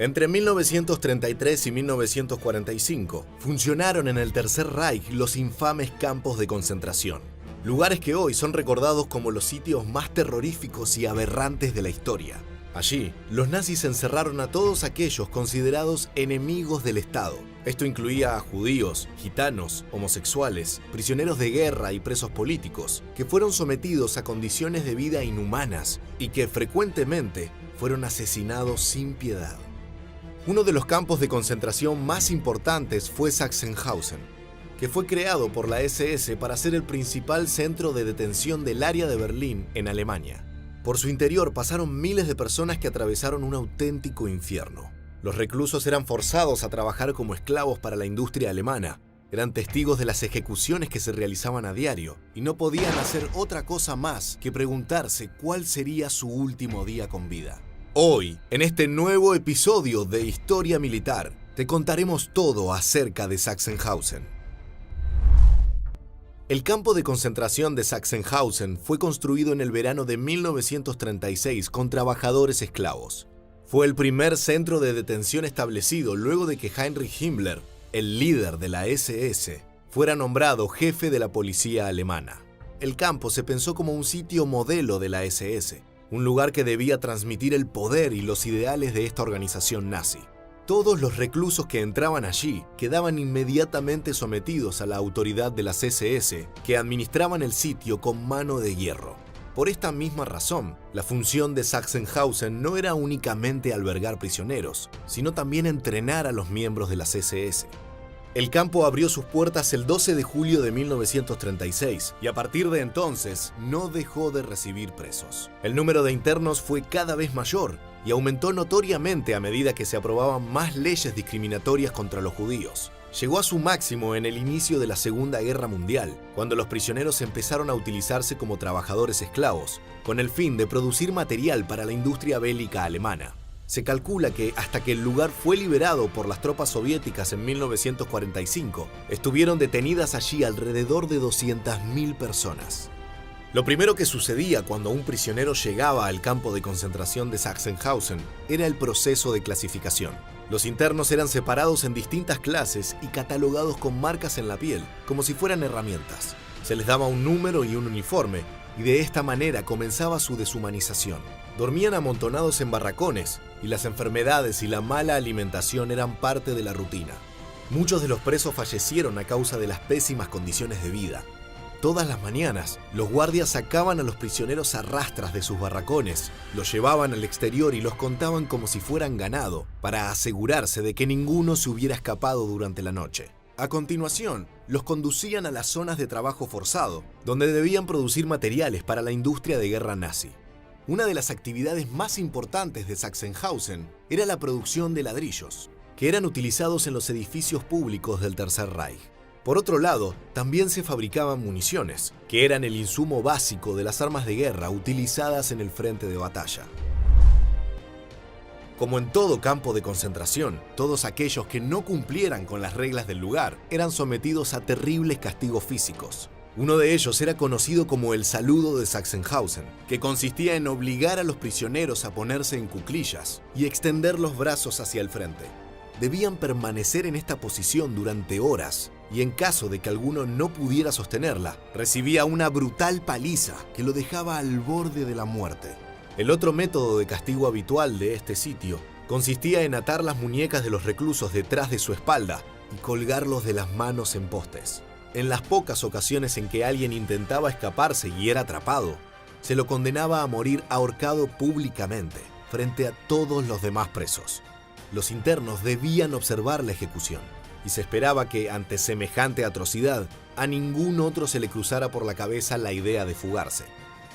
Entre 1933 y 1945 funcionaron en el Tercer Reich los infames campos de concentración, lugares que hoy son recordados como los sitios más terroríficos y aberrantes de la historia. Allí, los nazis encerraron a todos aquellos considerados enemigos del Estado. Esto incluía a judíos, gitanos, homosexuales, prisioneros de guerra y presos políticos, que fueron sometidos a condiciones de vida inhumanas y que frecuentemente fueron asesinados sin piedad. Uno de los campos de concentración más importantes fue Sachsenhausen, que fue creado por la SS para ser el principal centro de detención del área de Berlín en Alemania. Por su interior pasaron miles de personas que atravesaron un auténtico infierno. Los reclusos eran forzados a trabajar como esclavos para la industria alemana, eran testigos de las ejecuciones que se realizaban a diario y no podían hacer otra cosa más que preguntarse cuál sería su último día con vida. Hoy, en este nuevo episodio de Historia Militar, te contaremos todo acerca de Sachsenhausen. El campo de concentración de Sachsenhausen fue construido en el verano de 1936 con trabajadores esclavos. Fue el primer centro de detención establecido luego de que Heinrich Himmler, el líder de la SS, fuera nombrado jefe de la policía alemana. El campo se pensó como un sitio modelo de la SS, un lugar que debía transmitir el poder y los ideales de esta organización nazi. Todos los reclusos que entraban allí quedaban inmediatamente sometidos a la autoridad de las SS, que administraban el sitio con mano de hierro. Por esta misma razón, la función de Sachsenhausen no era únicamente albergar prisioneros, sino también entrenar a los miembros de las SS. El campo abrió sus puertas el 12 de julio de 1936 y a partir de entonces no dejó de recibir presos. El número de internos fue cada vez mayor y aumentó notoriamente a medida que se aprobaban más leyes discriminatorias contra los judíos. Llegó a su máximo en el inicio de la Segunda Guerra Mundial, cuando los prisioneros empezaron a utilizarse como trabajadores esclavos, con el fin de producir material para la industria bélica alemana. Se calcula que hasta que el lugar fue liberado por las tropas soviéticas en 1945, estuvieron detenidas allí alrededor de 200.000 personas. Lo primero que sucedía cuando un prisionero llegaba al campo de concentración de Sachsenhausen era el proceso de clasificación. Los internos eran separados en distintas clases y catalogados con marcas en la piel, como si fueran herramientas. Se les daba un número y un uniforme, y de esta manera comenzaba su deshumanización. Dormían amontonados en barracones, y las enfermedades y la mala alimentación eran parte de la rutina. Muchos de los presos fallecieron a causa de las pésimas condiciones de vida. Todas las mañanas, los guardias sacaban a los prisioneros a rastras de sus barracones, los llevaban al exterior y los contaban como si fueran ganado, para asegurarse de que ninguno se hubiera escapado durante la noche. A continuación, los conducían a las zonas de trabajo forzado, donde debían producir materiales para la industria de guerra nazi. Una de las actividades más importantes de Sachsenhausen era la producción de ladrillos, que eran utilizados en los edificios públicos del Tercer Reich. Por otro lado, también se fabricaban municiones, que eran el insumo básico de las armas de guerra utilizadas en el frente de batalla. Como en todo campo de concentración, todos aquellos que no cumplieran con las reglas del lugar eran sometidos a terribles castigos físicos. Uno de ellos era conocido como el saludo de Sachsenhausen, que consistía en obligar a los prisioneros a ponerse en cuclillas y extender los brazos hacia el frente. Debían permanecer en esta posición durante horas, y en caso de que alguno no pudiera sostenerla, recibía una brutal paliza que lo dejaba al borde de la muerte. El otro método de castigo habitual de este sitio consistía en atar las muñecas de los reclusos detrás de su espalda y colgarlos de las manos en postes. En las pocas ocasiones en que alguien intentaba escaparse y era atrapado, se lo condenaba a morir ahorcado públicamente, frente a todos los demás presos. Los internos debían observar la ejecución, y se esperaba que, ante semejante atrocidad, a ningún otro se le cruzara por la cabeza la idea de fugarse.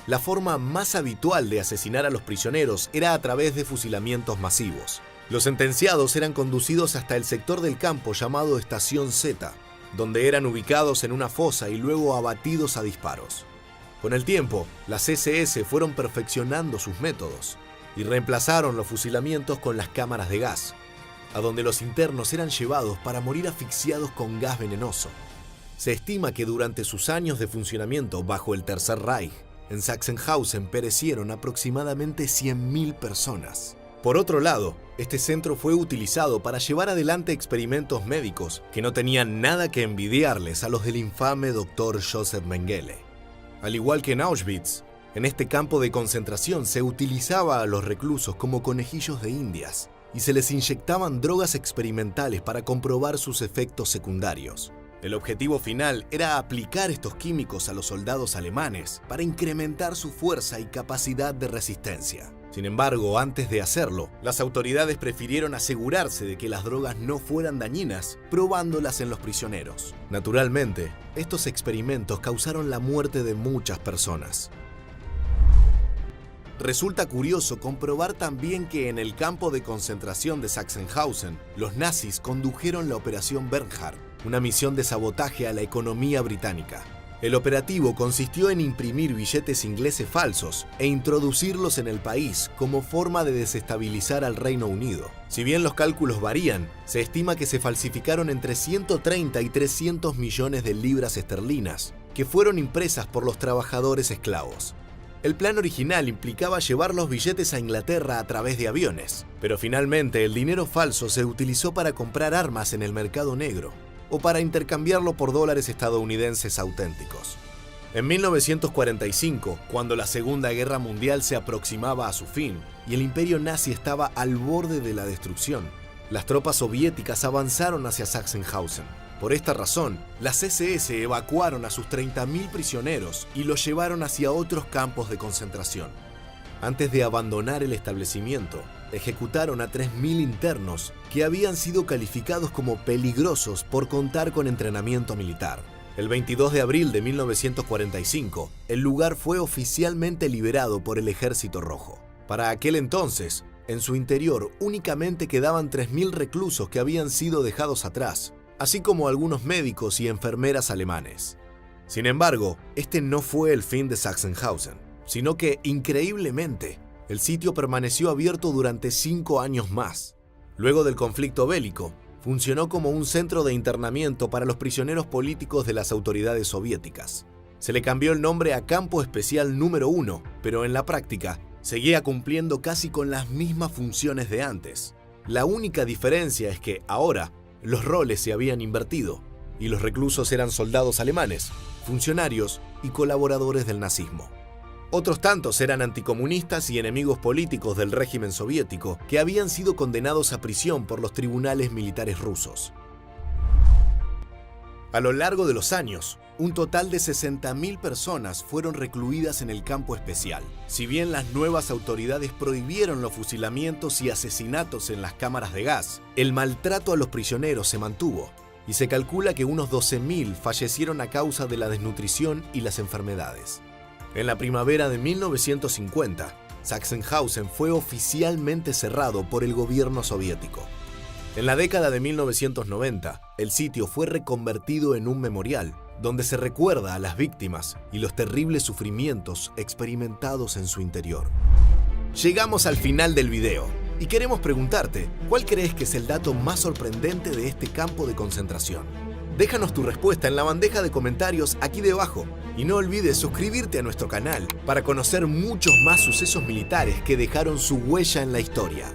La forma más habitual de asesinar a los prisioneros era a través de fusilamientos masivos. Los sentenciados eran conducidos hasta el sector del campo llamado Estación Z, donde eran ubicados en una fosa y luego abatidos a disparos. Con el tiempo, las SS fueron perfeccionando sus métodos y reemplazaron los fusilamientos con las cámaras de gas, a donde los internos eran llevados para morir asfixiados con gas venenoso. Se estima que durante sus años de funcionamiento bajo el Tercer Reich, en Sachsenhausen perecieron aproximadamente 100.000 personas. Por otro lado, Este centro fue utilizado para llevar adelante experimentos médicos que no tenían nada que envidiarles a los del infame Dr. Joseph Mengele. Al igual que en Auschwitz, en este campo de concentración se utilizaba a los reclusos como conejillos de indias y se les inyectaban drogas experimentales para comprobar sus efectos secundarios. El objetivo final era aplicar estos químicos a los soldados alemanes para incrementar su fuerza y capacidad de resistencia. Sin embargo, antes de hacerlo, las autoridades prefirieron asegurarse de que las drogas no fueran dañinas, probándolas en los prisioneros. Naturalmente, estos experimentos causaron la muerte de muchas personas. Resulta curioso comprobar también que en el campo de concentración de Sachsenhausen, los nazis condujeron la Operación Bernhard, una misión de sabotaje a la economía británica. El operativo consistió en imprimir billetes ingleses falsos e introducirlos en el país como forma de desestabilizar al Reino Unido. Si bien los cálculos varían, se estima que se falsificaron entre 130 y 300 millones de libras esterlinas, que fueron impresas por los trabajadores esclavos. El plan original implicaba llevar los billetes a Inglaterra a través de aviones, pero finalmente el dinero falso se utilizó para comprar armas en el mercado negro o para intercambiarlo por dólares estadounidenses auténticos. En 1945, cuando la Segunda Guerra Mundial se aproximaba a su fin y el imperio nazi estaba al borde de la destrucción, las tropas soviéticas avanzaron hacia Sachsenhausen. Por esta razón, las SS evacuaron a sus 30.000 prisioneros y los llevaron hacia otros campos de concentración. Antes de abandonar el establecimiento, ejecutaron a 3.000 internos que habían sido calificados como peligrosos por contar con entrenamiento militar. El 22 de abril de 1945, el lugar fue oficialmente liberado por el Ejército Rojo. Para aquel entonces, en su interior únicamente quedaban 3.000 reclusos que habían sido dejados atrás, así como algunos médicos y enfermeras alemanes. Sin embargo, este no fue el fin de Sachsenhausen, sino que, increíblemente, el sitio permaneció abierto durante 5 años más. Luego del conflicto bélico, funcionó como un centro de internamiento para los prisioneros políticos de las autoridades soviéticas. Se le cambió el nombre a Campo Especial número 1, pero en la práctica seguía cumpliendo casi con las mismas funciones de antes. La única diferencia es que ahora los roles se habían invertido y los reclusos eran soldados alemanes, funcionarios y colaboradores del nazismo. Otros tantos eran anticomunistas y enemigos políticos del régimen soviético que habían sido condenados a prisión por los tribunales militares rusos. A lo largo de los años, un total de 60.000 personas fueron recluidas en el campo especial. Si bien las nuevas autoridades prohibieron los fusilamientos y asesinatos en las cámaras de gas, el maltrato a los prisioneros se mantuvo y se calcula que unos 12.000 fallecieron a causa de la desnutrición y las enfermedades. En la primavera de 1950, Sachsenhausen fue oficialmente cerrado por el gobierno soviético. En la década de 1990, el sitio fue reconvertido en un memorial, donde se recuerda a las víctimas y los terribles sufrimientos experimentados en su interior. Llegamos al final del video y queremos preguntarte, ¿cuál crees que es el dato más sorprendente de este campo de concentración? Déjanos tu respuesta en la bandeja de comentarios aquí debajo y no olvides suscribirte a nuestro canal para conocer muchos más sucesos militares que dejaron su huella en la historia.